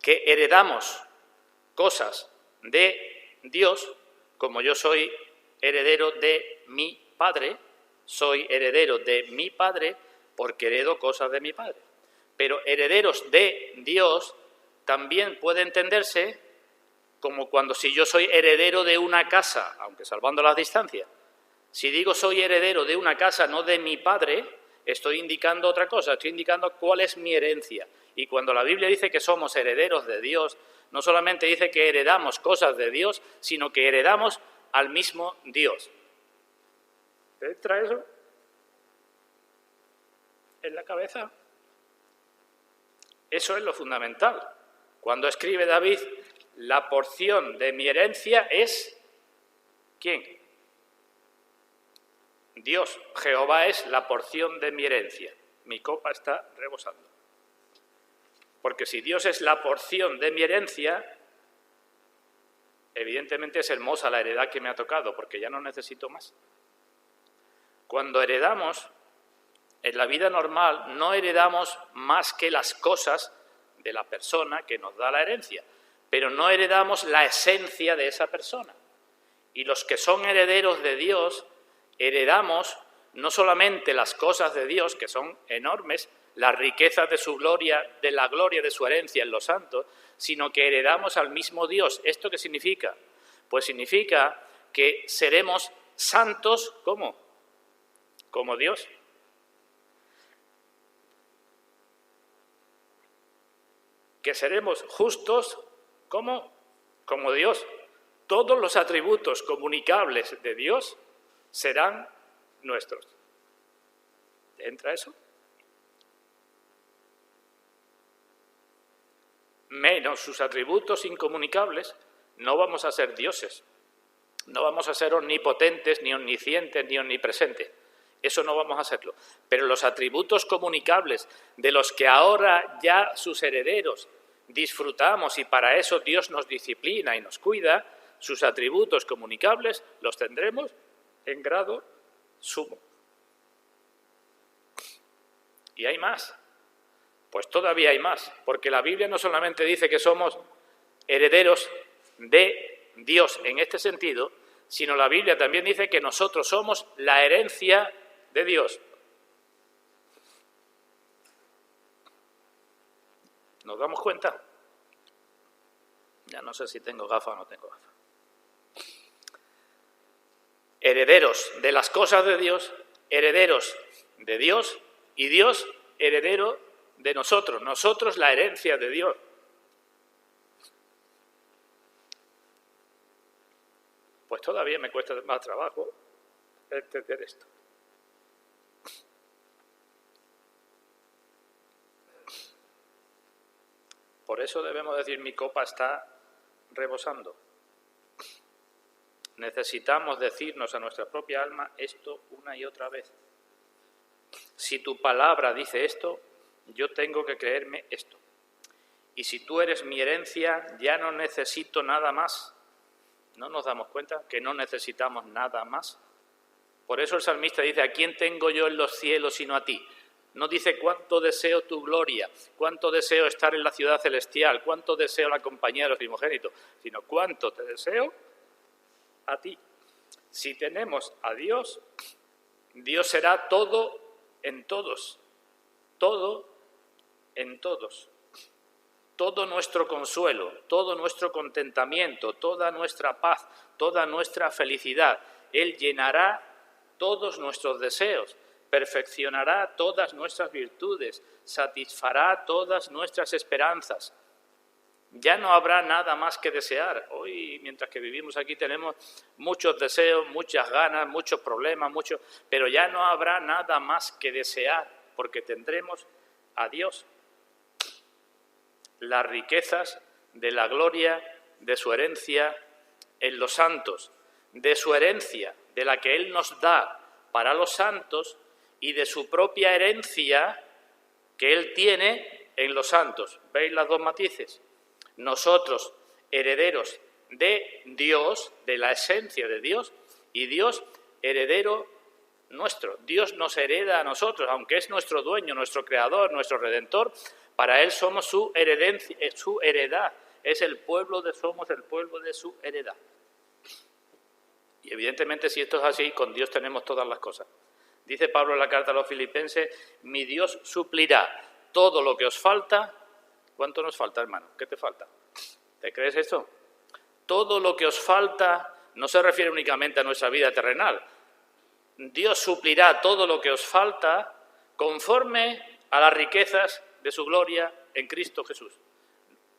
Que heredamos cosas de Dios, como yo soy heredero de mi Padre, soy heredero de mi Padre porque heredo cosas de mi Padre. Pero herederos de Dios también puede entenderse como cuando si yo soy heredero de una casa, aunque salvando las distancias. Si digo soy heredero de una casa, no de mi Padre, estoy indicando otra cosa, estoy indicando cuál es mi herencia. Y cuando la Biblia dice que somos herederos de Dios, no solamente dice que heredamos cosas de Dios, sino que heredamos al mismo Dios. ¿Te entra eso en la cabeza? Eso es lo fundamental. Cuando escribe David, la porción de mi herencia es... ¿quién? Dios. Jehová es la porción de mi herencia. Mi copa está rebosando. Porque si Dios es la porción de mi herencia, evidentemente es hermosa la heredad que me ha tocado, porque ya no necesito más. Cuando heredamos, en la vida normal, no heredamos más que las cosas de la persona que nos da la herencia, pero no heredamos la esencia de esa persona. Y los que son herederos de Dios, heredamos no solamente las cosas de Dios, que son enormes, las riquezas de su gloria, de la gloria de su herencia en los santos, sino que heredamos al mismo Dios. ¿Esto qué significa? Pues significa que seremos santos, ¿cómo? Como Dios. Que seremos justos, ¿cómo? Como Dios. Todos los atributos comunicables de Dios serán nuestros. ¿Entra eso? Menos sus atributos incomunicables, no vamos a ser dioses. No vamos a ser omnipotentes, ni omniscientes, ni omnipresentes. Eso no vamos a hacerlo. Pero los atributos comunicables de los que ahora ya sus herederos disfrutamos y para eso Dios nos disciplina y nos cuida, sus atributos comunicables los tendremos en grado sumo. Y hay más. Pues todavía hay más, porque la Biblia no solamente dice que somos herederos de Dios en este sentido, sino la Biblia también dice que nosotros somos la herencia de Dios. ¿Nos damos cuenta? Ya no sé si tengo gafas o no tengo gafas. Herederos de las cosas de Dios, herederos de Dios y Dios heredero de nosotros, nosotros la herencia de Dios. Pues todavía me cuesta más trabajo entender esto. Por eso debemos decir, mi copa está rebosando. Necesitamos decirnos a nuestra propia alma esto una y otra vez. Si tu palabra dice esto, yo tengo que creerme esto. Y si tú eres mi herencia, ya no necesito nada más. ¿No nos damos cuenta que no necesitamos nada más? Por eso el salmista dice, ¿a quién tengo yo en los cielos sino a ti? No dice cuánto deseo tu gloria, cuánto deseo estar en la ciudad celestial, cuánto deseo la compañía de los primogénitos, sino cuánto te deseo a ti. Si tenemos a Dios, Dios será todo en todos, todo en todos. todo nuestro consuelo, todo nuestro contentamiento, toda nuestra paz, toda nuestra felicidad. Él llenará todos nuestros deseos, perfeccionará todas nuestras virtudes, satisfará todas nuestras esperanzas. Ya no habrá nada más que desear. Hoy, mientras que vivimos aquí, tenemos muchos deseos, muchas ganas, muchos problemas, pero ya no habrá nada más que desear, porque tendremos a Dios. Las riquezas de la gloria de su herencia en los santos, de su herencia, de la que Él nos da para los santos, y de su propia herencia que Él tiene en los santos. ¿Veis las dos matices? Nosotros, herederos de Dios, de la esencia de Dios, y Dios, heredero nuestro. Dios nos hereda a nosotros, aunque es nuestro dueño, nuestro creador, nuestro redentor. Para Él somos su heredad. Somos el pueblo de su heredad. Y evidentemente, si esto es así, con Dios tenemos todas las cosas. Dice Pablo en la carta a los Filipenses: mi Dios suplirá todo lo que os falta. ¿Cuánto nos falta, hermano? ¿Qué te falta? ¿Te crees esto? Todo lo que os falta no se refiere únicamente a nuestra vida terrenal. Dios suplirá todo lo que os falta conforme a las riquezas de su gloria en Cristo Jesús.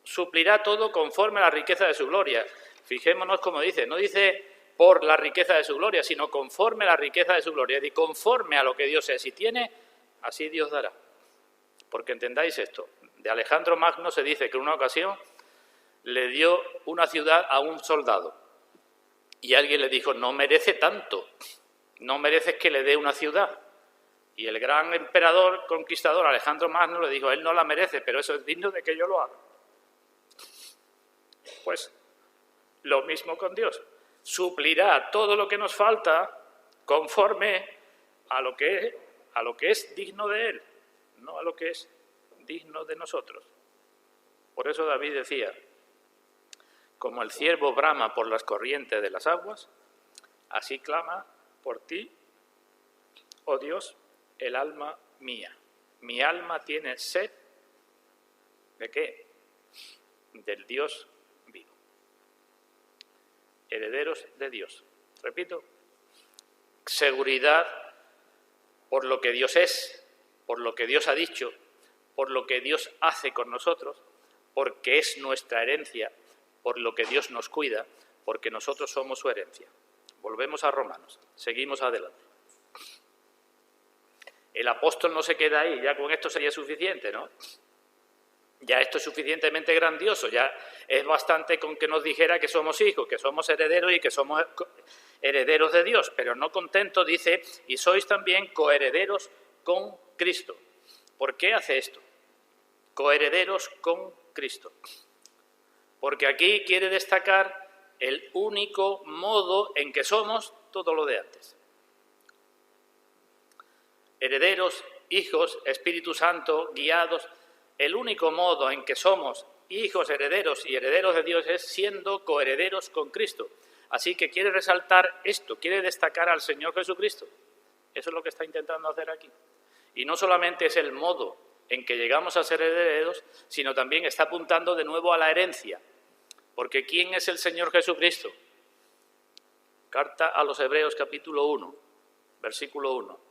Suplirá todo conforme a la riqueza de su gloria. Fijémonos cómo dice, no dice por la riqueza de su gloria, sino conforme a la riqueza de su gloria. Es decir, conforme a lo que Dios es y tiene, así Dios dará. Porque entendáis esto, de Alejandro Magno se dice que en una ocasión le dio una ciudad a un soldado y alguien le dijo: no merece tanto, no mereces que le dé una ciudad. Y el gran emperador conquistador Alejandro Magno le dijo: él no la merece, pero eso es digno de que yo lo haga. Pues lo mismo con Dios, suplirá todo lo que nos falta conforme a lo que es digno de Él, no a lo que es digno de nosotros. Por eso David decía: como el ciervo brama por las corrientes de las aguas, así clama por ti, oh Dios, el alma mía. Mi alma tiene sed, ¿de qué? Del Dios vivo. Herederos de Dios. Repito, seguridad por lo que Dios es, por lo que Dios ha dicho, por lo que Dios hace con nosotros, porque es nuestra herencia, por lo que Dios nos cuida, porque nosotros somos su herencia. Volvemos a Romanos, seguimos adelante. El apóstol no se queda ahí, ya con esto sería suficiente, ¿no? Ya esto es suficientemente grandioso, ya es bastante con que nos dijera que somos hijos, que somos herederos y que somos herederos de Dios, pero no contento dice: y sois también coherederos con Cristo. ¿Por qué hace esto? Coherederos con Cristo. Porque aquí quiere destacar el único modo en que somos todo lo de antes. Herederos, hijos, Espíritu Santo, guiados. El único modo en que somos hijos, herederos y herederos de Dios es siendo coherederos con Cristo. Así que quiere resaltar esto, quiere destacar al Señor Jesucristo. Eso es lo que está intentando hacer aquí. Y no solamente es el modo en que llegamos a ser herederos, sino también está apuntando de nuevo a la herencia. Porque ¿quién es el Señor Jesucristo? Carta a los Hebreos, capítulo 1, versículo 1.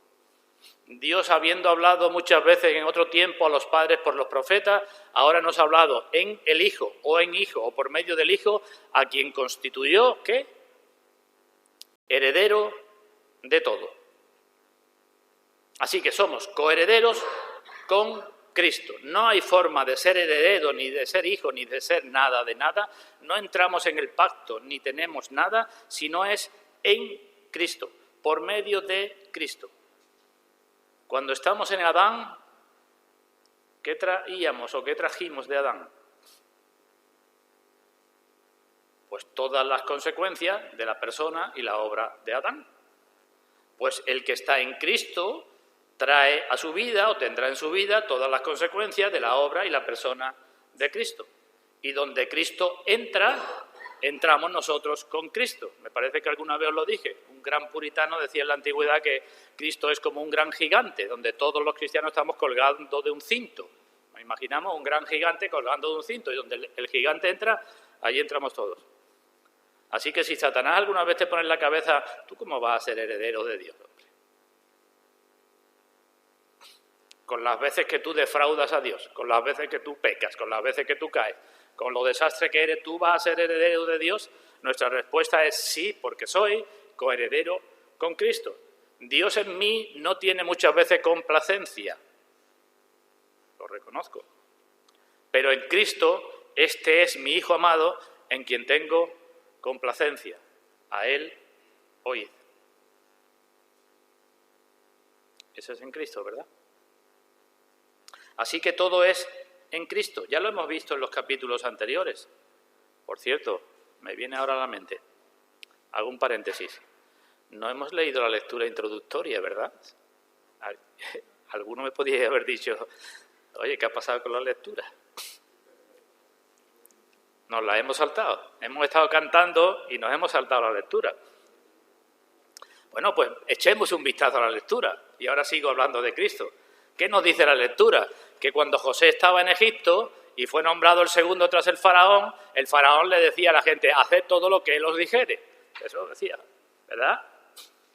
Dios, habiendo hablado muchas veces en otro tiempo a los padres por los profetas, ahora nos ha hablado en el Hijo o por medio del Hijo, a quien constituyó, ¿qué? Heredero de todo. Así que somos coherederos con Cristo. No hay forma de ser heredero, ni de ser hijo, ni de ser nada de nada. No entramos en el pacto, ni tenemos nada, si no es en Cristo, por medio de Cristo. Cuando estamos en Adán, ¿qué traíamos o qué trajimos de Adán? Pues todas las consecuencias de la persona y la obra de Adán. Pues el que está en Cristo trae a su vida o tendrá en su vida todas las consecuencias de la obra y la persona de Cristo. Y donde Cristo entra, entramos nosotros con Cristo. Me parece que alguna vez os lo dije. Un gran puritano decía en la antigüedad que Cristo es como un gran gigante, donde todos los cristianos estamos colgando de un cinto. Nos imaginamos un gran gigante colgando de un cinto y donde el gigante entra, allí entramos todos. Así que si Satanás alguna vez te pone en la cabeza, ¿tú cómo vas a ser heredero de Dios, hombre? Con las veces que tú defraudas a Dios, con las veces que tú pecas, con las veces que tú caes, con lo desastre que eres, ¿tú vas a ser heredero de Dios? Nuestra respuesta es sí, porque soy coheredero con Cristo. Dios en mí no tiene muchas veces complacencia, lo reconozco. Pero en Cristo, este es mi Hijo amado en quien tengo complacencia. A Él oíd. Eso es en Cristo, ¿verdad? Así que todo es en Cristo. Ya lo hemos visto en los capítulos anteriores. Por cierto, me viene ahora a la mente. Hago un paréntesis. No hemos leído la lectura introductoria, ¿verdad? Alguno me podía haber dicho, oye, ¿qué ha pasado con la lectura? Nos la hemos saltado. Hemos estado cantando y nos hemos saltado la lectura. Bueno, pues echemos un vistazo a la lectura. Y ahora sigo hablando de Cristo. ¿Qué nos dice la lectura? Que cuando José estaba en Egipto y fue nombrado el segundo tras el faraón le decía a la gente, haced todo lo que él os dijere. Eso decía, ¿verdad?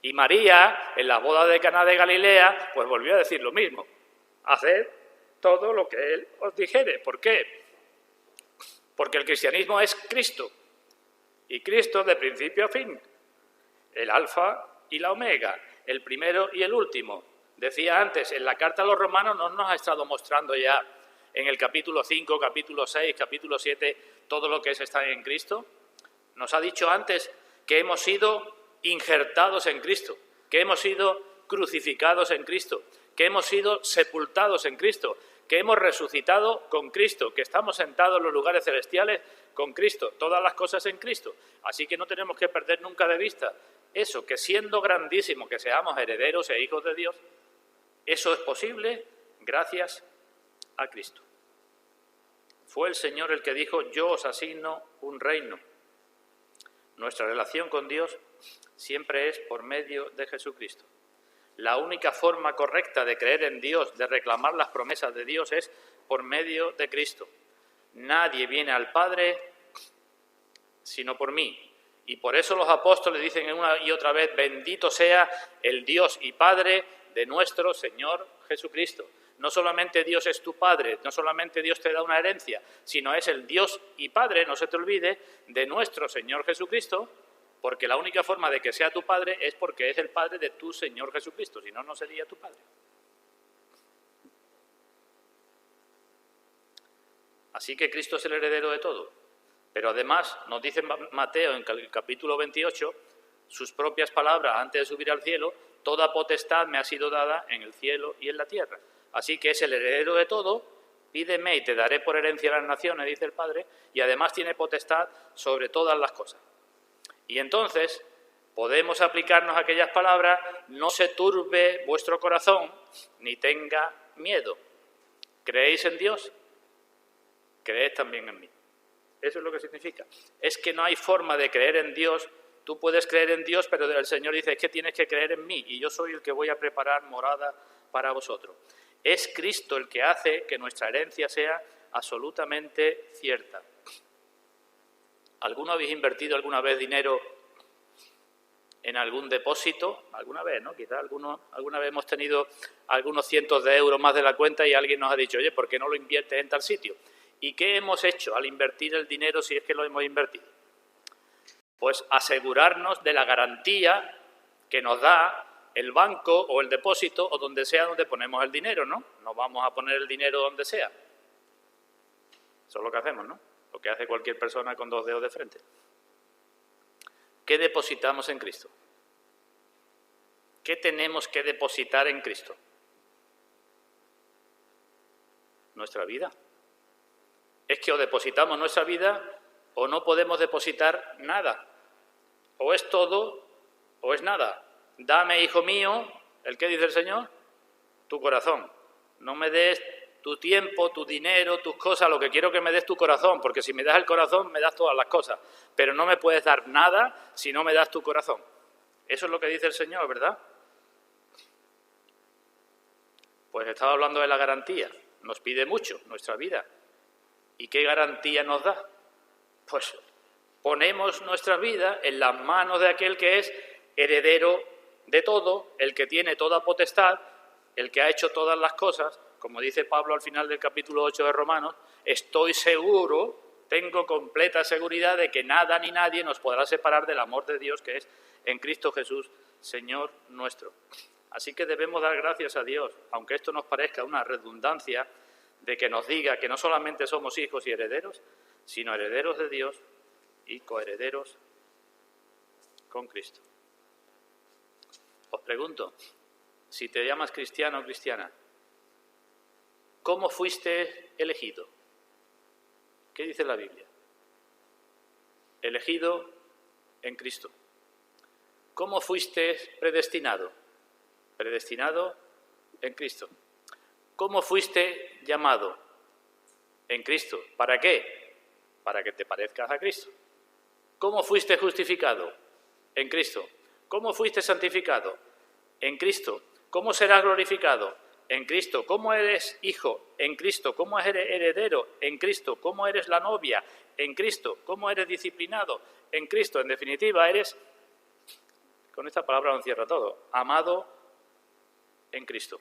Y María, en la boda de Caná de Galilea, pues volvió a decir lo mismo. Haced todo lo que él os dijere. ¿Por qué? Porque el cristianismo es Cristo. Y Cristo de principio a fin. El alfa y la omega. El primero y el último. Decía antes, en la carta a los romanos nos ha estado mostrando ya en el capítulo 5, capítulo 6, capítulo 7, todo lo que es estar en Cristo. Nos ha dicho antes que hemos sido injertados en Cristo, que hemos sido crucificados en Cristo, que hemos sido sepultados en Cristo, que hemos resucitado con Cristo, que estamos sentados en los lugares celestiales con Cristo, todas las cosas en Cristo. Así que no tenemos que perder nunca de vista eso, que siendo grandísimo que seamos herederos e hijos de Dios, eso es posible gracias a Cristo. Fue el Señor el que dijo, yo os asigno un reino. Nuestra relación con Dios siempre es por medio de Jesucristo. La única forma correcta de creer en Dios, de reclamar las promesas de Dios, es por medio de Cristo. Nadie viene al Padre sino por mí. Y por eso los apóstoles dicen una y otra vez, bendito sea el Dios y Padre de nuestro Señor Jesucristo. No solamente Dios es tu Padre, no solamente Dios te da una herencia, sino es el Dios y Padre, no se te olvide, de nuestro Señor Jesucristo, porque la única forma de que sea tu Padre es porque es el Padre de tu Señor Jesucristo, si no, no sería tu Padre. Así que Cristo es el heredero de todo. Pero además nos dice Mateo en el capítulo 28, sus propias palabras antes de subir al cielo, toda potestad me ha sido dada en el cielo y en la tierra. Así que es el heredero de todo, pídeme y te daré por herencia a las naciones, dice el Padre, y además tiene potestad sobre todas las cosas. Y entonces podemos aplicarnos aquellas palabras, no se turbe vuestro corazón, ni tenga miedo. ¿Creéis en Dios? Creed también en mí. Eso es lo que significa. Es que no hay forma de creer en Dios. Tú puedes creer en Dios, pero el Señor dice, es que tienes que creer en mí, y yo soy el que voy a preparar morada para vosotros. Es Cristo el que hace que nuestra herencia sea absolutamente cierta. ¿Alguno habéis invertido alguna vez dinero en algún depósito? Alguna vez, ¿no? Quizás alguna vez hemos tenido algunos cientos de euros más de la cuenta y alguien nos ha dicho, oye, ¿por qué no lo inviertes en tal sitio? ¿Y qué hemos hecho al invertir el dinero si es que lo hemos invertido? Pues asegurarnos de la garantía que nos da el banco o el depósito o donde sea donde ponemos el dinero, ¿no? No vamos a poner el dinero donde sea. Eso es lo que hacemos, ¿no? Lo que hace cualquier persona con dos dedos de frente. ¿Qué depositamos en Cristo? ¿Qué tenemos que depositar en Cristo? Nuestra vida. Es que o depositamos nuestra vida o no podemos depositar nada. O es todo o es nada. Dame, hijo mío, ¿el qué dice el Señor? Tu corazón. No me des tu tiempo, tu dinero, tus cosas, lo que quiero que me des tu corazón, porque si me das el corazón me das todas las cosas, pero no me puedes dar nada si no me das tu corazón. Eso es lo que dice el Señor, ¿verdad? Pues estaba hablando de la garantía. nos pide mucho nuestra vida. ¿Y qué garantía nos da? Pues ponemos nuestra vida en las manos de aquel que es heredero de todo, el que tiene toda potestad, el que ha hecho todas las cosas. Como dice Pablo al final del capítulo 8 de Romanos, estoy seguro, tengo completa seguridad de que nada ni nadie nos podrá separar del amor de Dios que es en Cristo Jesús, Señor nuestro. Así que debemos dar gracias a Dios, aunque esto nos parezca una redundancia, de que nos diga que no solamente somos hijos y herederos, sino herederos de Dios y coherederos con Cristo. Os pregunto, si te llamas cristiano o cristiana, ¿cómo fuiste elegido? ¿Qué dice la Biblia? Elegido en Cristo. ¿Cómo fuiste predestinado? Predestinado en Cristo. ¿Cómo fuiste llamado? En Cristo. ¿Para qué? Para que te parezcas a Cristo. ¿Cómo fuiste justificado? En Cristo. ¿Cómo fuiste santificado? En Cristo. ¿Cómo serás glorificado? En Cristo. ¿Cómo eres hijo? En Cristo. ¿Cómo eres heredero? En Cristo. ¿Cómo eres la novia? En Cristo. ¿Cómo eres disciplinado? En Cristo. En definitiva, eres, con esta palabra lo encierra todo, amado en Cristo.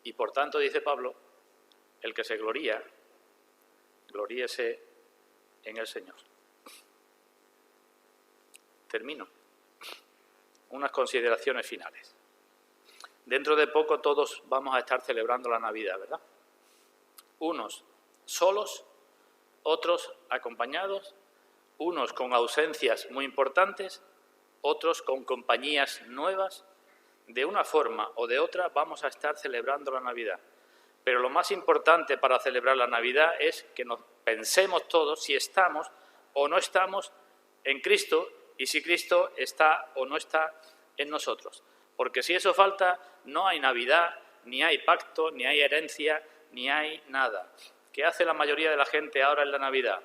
Y por tanto, dice Pablo, el que se gloría, gloríese en el Señor. Termino. Unas consideraciones finales. Dentro de poco todos vamos a estar celebrando la Navidad, ¿verdad? Unos solos, otros acompañados, unos con ausencias muy importantes, otros con compañías nuevas. De una forma o de otra vamos a estar celebrando la Navidad. Pero lo más importante para celebrar la Navidad es que nos pensemos todos si estamos o no estamos en Cristo y si Cristo está o no está en nosotros. Porque si eso falta, no hay Navidad, ni hay pacto, ni hay herencia, ni hay nada. ¿Qué hace la mayoría de la gente ahora en la Navidad?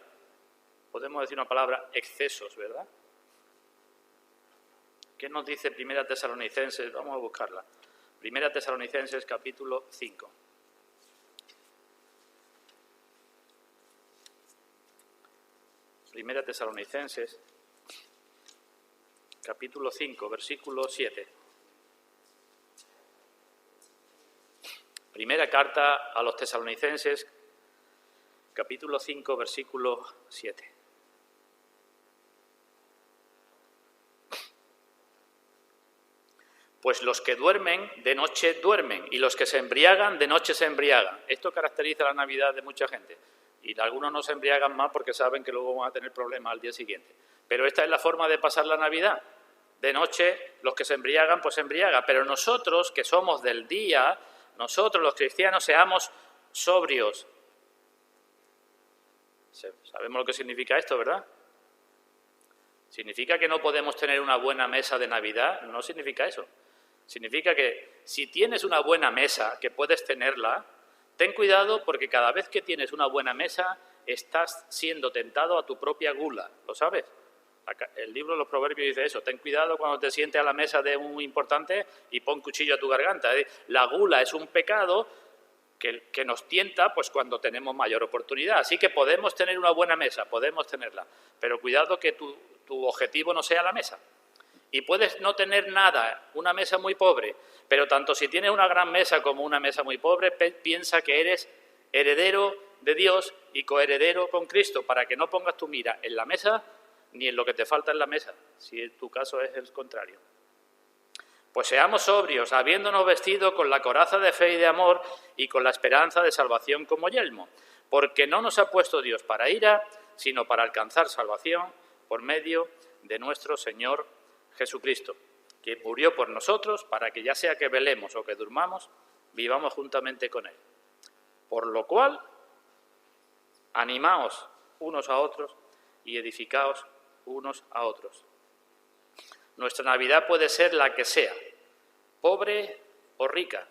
Podemos decir una palabra, excesos, ¿verdad? ¿Qué nos dice Primera Tesalonicenses? Vamos a buscarla. Primera Tesalonicenses, capítulo 5. Primera Tesalonicenses, capítulo 5, versículo 7. Primera carta a los tesalonicenses, capítulo 5, versículo 7. Pues los que duermen, de noche duermen, y los que se embriagan, de noche se embriagan. Esto caracteriza la Navidad de mucha gente. Y algunos no se embriagan más porque saben que luego van a tener problemas al día siguiente. Pero esta es la forma de pasar la Navidad. De noche, los que se embriagan, pues se embriagan. Pero nosotros, que somos del día, nosotros los cristianos, seamos sobrios. Sabemos lo que significa esto, ¿verdad? ¿Significa que no podemos tener una buena mesa de Navidad? No significa eso. Significa que si tienes una buena mesa, que puedes tenerla, ten cuidado porque cada vez que tienes una buena mesa estás siendo tentado a tu propia gula, ¿lo sabes? El libro de los Proverbios dice eso, ten cuidado cuando te sientes a la mesa de un importante y pon cuchillo a tu garganta. La gula es un pecado que nos tienta pues cuando tenemos mayor oportunidad. Así que podemos tener una buena mesa, podemos tenerla, pero cuidado que tu objetivo no sea la mesa. Y puedes no tener nada, una mesa muy pobre, pero tanto si tienes una gran mesa como una mesa muy pobre, piensa que eres heredero de Dios y coheredero con Cristo, para que no pongas tu mira en la mesa ni en lo que te falta en la mesa, si en tu caso es el contrario. Pues seamos sobrios, habiéndonos vestido con la coraza de fe y de amor y con la esperanza de salvación como yelmo, porque no nos ha puesto Dios para ira, sino para alcanzar salvación por medio de nuestro Señor Jesucristo, que murió por nosotros para que ya sea que velemos o que durmamos, vivamos juntamente con Él. Por lo cual, animaos unos a otros y edificaos unos a otros. Nuestra Navidad puede ser la que sea, pobre o rica,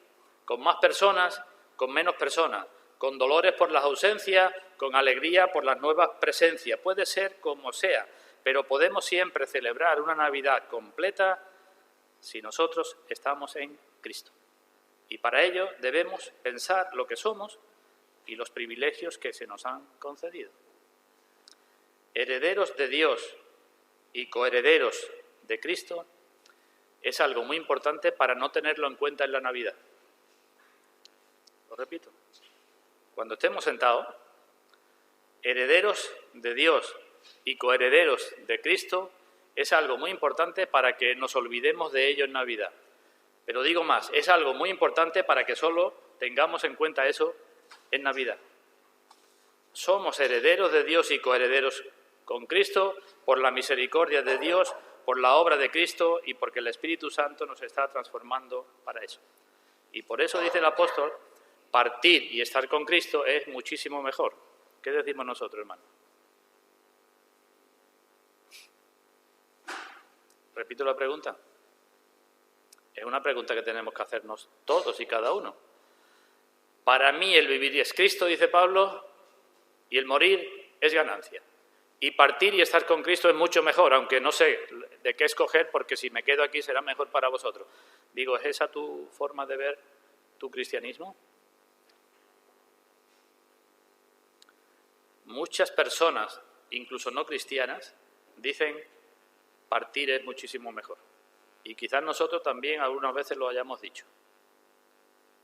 con más personas, con menos personas, con dolores por las ausencias, con alegría por las nuevas presencias. Puede ser como sea, pero podemos siempre celebrar una Navidad completa si nosotros estamos en Cristo. Y para ello debemos pensar lo que somos y los privilegios que se nos han concedido. Herederos de Dios y coherederos de Cristo es algo muy importante para no tenerlo en cuenta en la Navidad. Lo repito. Cuando estemos sentados, herederos de Dios y coherederos de Cristo es algo muy importante para que nos olvidemos de ello en Navidad. Pero digo más, es algo muy importante para que solo tengamos en cuenta eso en Navidad. Somos herederos de Dios y coherederos con Cristo por la misericordia de Dios, por la obra de Cristo y porque el Espíritu Santo nos está transformando para eso. Y por eso dice el apóstol, partir y estar con Cristo es muchísimo mejor. ¿Qué decimos nosotros, hermano? Repito la pregunta. Es una pregunta que tenemos que hacernos todos y cada uno. Para mí el vivir es Cristo, dice Pablo, y el morir es ganancia. Y partir y estar con Cristo es mucho mejor, aunque no sé de qué escoger, porque si me quedo aquí será mejor para vosotros. Digo, ¿es esa tu forma de ver tu cristianismo? Muchas personas, incluso no cristianas, dicen partir es muchísimo mejor. Y quizás nosotros también algunas veces lo hayamos dicho.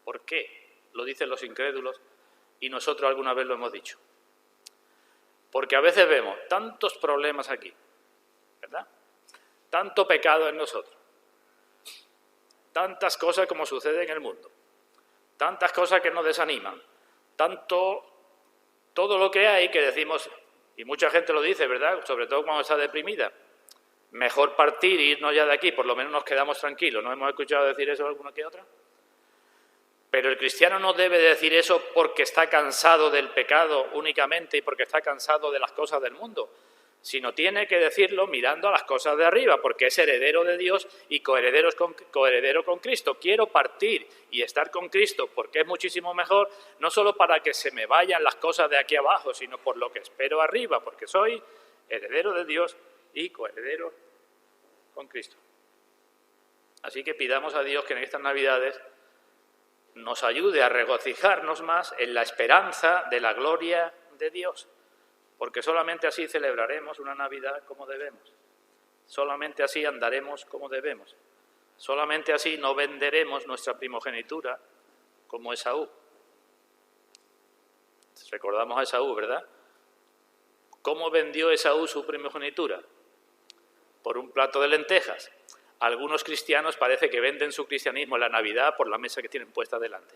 ¿Por qué? Lo dicen los incrédulos y nosotros alguna vez lo hemos dicho. Porque a veces vemos tantos problemas aquí, ¿verdad? Tanto pecado en nosotros. Tantas cosas como sucede en el mundo. Tantas cosas que nos desaniman. Todo lo que hay que decimos, y mucha gente lo dice, ¿verdad? Sobre todo cuando está deprimida. Mejor partir e irnos ya de aquí, por lo menos nos quedamos tranquilos. ¿No hemos escuchado decir eso alguna que otra? Pero el cristiano no debe decir eso porque está cansado del pecado únicamente y porque está cansado de las cosas del mundo, sino tiene que decirlo mirando a las cosas de arriba, porque es heredero de Dios y coheredero con Cristo. Quiero partir y estar con Cristo porque es muchísimo mejor, no solo para que se me vayan las cosas de aquí abajo, sino por lo que espero arriba, porque soy heredero de Dios y coheredero con Cristo. Así que pidamos a Dios que en estas Navidades nos ayude a regocijarnos más en la esperanza de la gloria de Dios, porque solamente así celebraremos una Navidad como debemos, solamente así andaremos como debemos, solamente así no venderemos nuestra primogenitura como Esaú. Recordamos a Esaú, ¿verdad? ¿Cómo vendió Esaú su primogenitura? Por un plato de lentejas. Algunos cristianos parece que venden su cristianismo en la Navidad por la mesa que tienen puesta delante.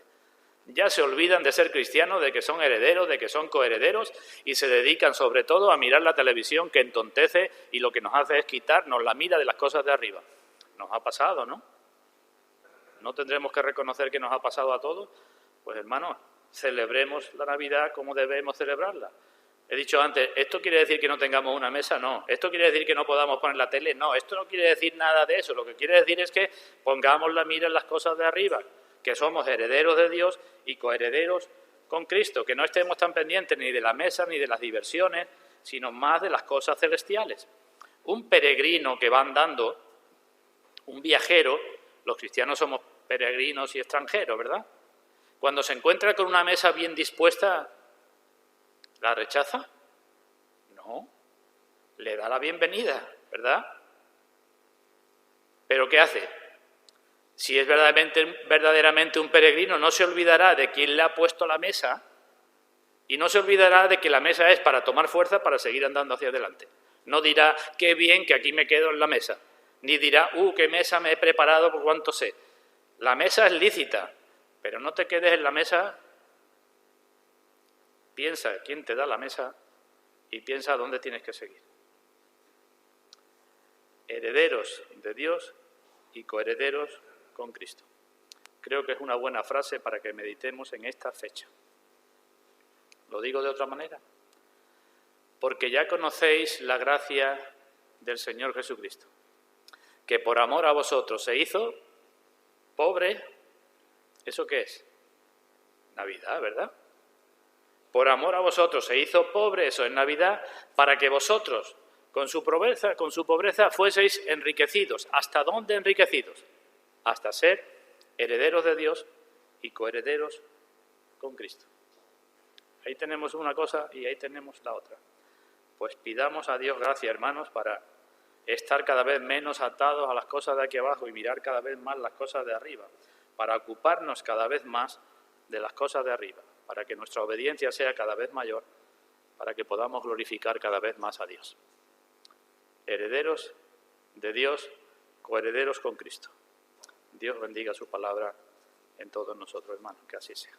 Ya se olvidan de ser cristianos, de que son herederos, de que son coherederos y se dedican sobre todo a mirar la televisión que entontece y lo que nos hace es quitarnos la mira de las cosas de arriba. Nos ha pasado, ¿no? ¿No tendremos que reconocer que nos ha pasado a todos? Pues hermanos, celebremos la Navidad como debemos celebrarla. He dicho antes, ¿esto quiere decir que no tengamos una mesa? No. ¿Esto quiere decir que no podamos poner la tele? No. Esto no quiere decir nada de eso. Lo que quiere decir es que pongamos la mira en las cosas de arriba, que somos herederos de Dios y coherederos con Cristo, que no estemos tan pendientes ni de la mesa ni de las diversiones, sino más de las cosas celestiales. Un peregrino que va andando, un viajero, los cristianos somos peregrinos y extranjeros, ¿verdad? Cuando se encuentra con una mesa bien dispuesta, ¿la rechaza? No, le da la bienvenida, ¿verdad? ¿Pero qué hace? Si es verdaderamente un peregrino, no se olvidará de quién le ha puesto la mesa y no se olvidará de que la mesa es para tomar fuerza para seguir andando hacia adelante. No dirá, qué bien que aquí me quedo en la mesa, ni dirá, qué mesa me he preparado por cuánto sé. La mesa es lícita, pero no te quedes en la mesa. Piensa quién te da la mesa y piensa dónde tienes que seguir. Herederos de Dios y coherederos con Cristo. Creo que es una buena frase para que meditemos en esta fecha. ¿Lo digo de otra manera? Porque ya conocéis la gracia del Señor Jesucristo, que por amor a vosotros se hizo pobre. ¿Eso qué es? Navidad, ¿verdad? Por amor a vosotros se hizo pobre, eso es Navidad, para que vosotros, con su pobreza fueseis enriquecidos. ¿Hasta dónde enriquecidos? Hasta ser herederos de Dios y coherederos con Cristo. Ahí tenemos una cosa y ahí tenemos la otra. Pues pidamos a Dios gracia, hermanos, para estar cada vez menos atados a las cosas de aquí abajo y mirar cada vez más las cosas de arriba, para ocuparnos cada vez más de las cosas de arriba, para que nuestra obediencia sea cada vez mayor, para que podamos glorificar cada vez más a Dios. Herederos de Dios, coherederos con Cristo. Dios bendiga su palabra en todos nosotros, hermanos, que así sea.